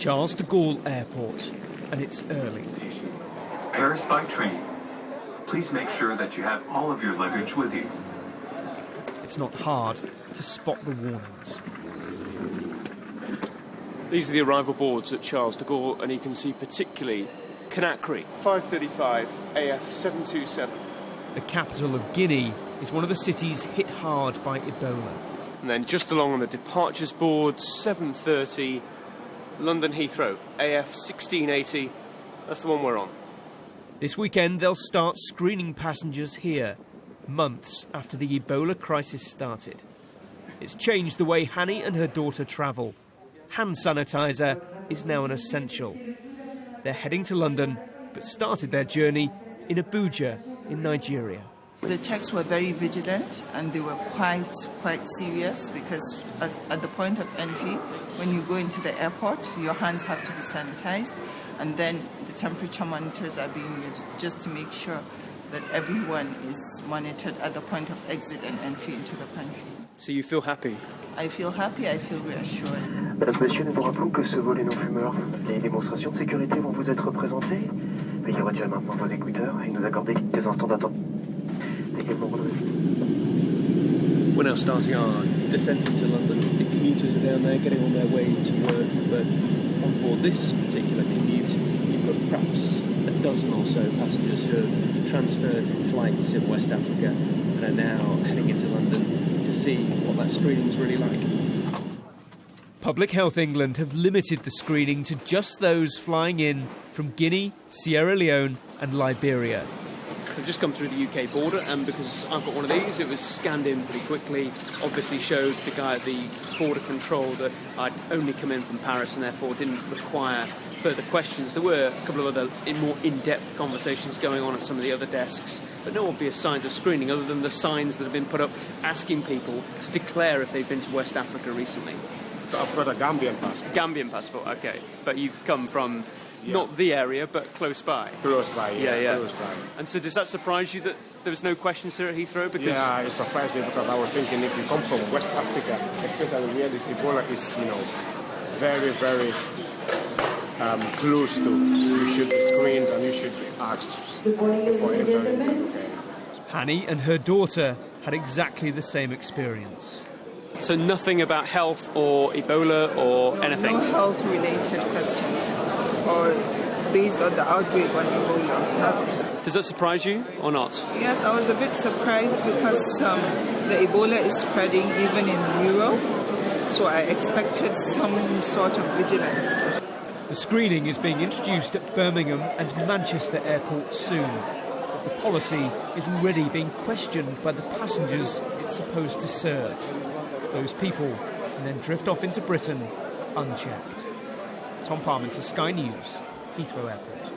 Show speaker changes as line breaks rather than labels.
Charles de Gaulle Airport, and it's early.
Paris by train. Please make sure that you have all of your luggage with you.
It's not hard to spot the warnings.
These are the arrival boards at Charles de Gaulle, and you can see particularly Conakry, 5:35 AF 727.
The capital of Guinea is one of the cities hit hard by Ebola.
And then just along on the departures board, 7:30 London Heathrow, AF 1680. That's the one we're on.
This weekend they'll start screening passengers here, months after the Ebola crisis started. It's changed the way Hani and her daughter travel. Hand sanitizer is now an essential. They're heading to London, but started their journey in Abuja in Nigeria.
The checks were very vigilant and they were quite serious because at the point of entry, when you go into the airport, your hands have to be sanitized, and then the temperature monitors are being used just to make sure that everyone is monitored at the point of exit and entry into the country.
So you feel happy?
I feel happy, I feel reassured.
Madame, Monsieur, nous vous rappelons que ce vol est non-fumeur. Les démonstrations de sécurité vont vous être présentées. Veuillez retirer maintenant vos écouteurs et nous accorder quelques instants d'attente.
We're now starting our descent into London. The commuters are down there getting on their way to work, but on board this particular commute, you've got perhaps a dozen or so passengers who have transferred flights in West Africa and are now heading into London to see what that screening's really like.
Public Health England have limited the screening to just those flying in from Guinea, Sierra Leone and Liberia.
So I've just come through the UK border, and because I've got one of these, it was scanned in pretty quickly. Obviously showed the guy at the border control that I'd only come in from Paris and therefore didn't require further questions. There were a couple of other more in-depth conversations going on at some of the other desks, but no obvious signs of screening other than the signs that have been put up asking people to declare if they've been to West Africa recently.
I've got a Gambian passport.
Gambian passport, okay. But you've come from not the area, but close by.
Close by, yeah. Close by.
And so does that surprise you that there was no questions here at Heathrow? Because
yeah, it surprised me because I was thinking if you come from West Africa, especially where this Ebola is, very, very close to, you should be screened and you should be asked before entering.
Hani and her daughter had exactly the same experience.
So nothing about health or Ebola or anything?
No health-related questions or based on the outbreak on Ebola, nothing.
Does that surprise you or not?
Yes, I was a bit surprised because the Ebola is spreading even in Europe, so I expected some sort of vigilance.
The screening is being introduced at Birmingham and Manchester airports soon. But the policy is already being questioned by the passengers it's supposed to serve. Those people and then drift off into Britain unchecked. Tom Parmenter, Sky News, Heathrow Airport.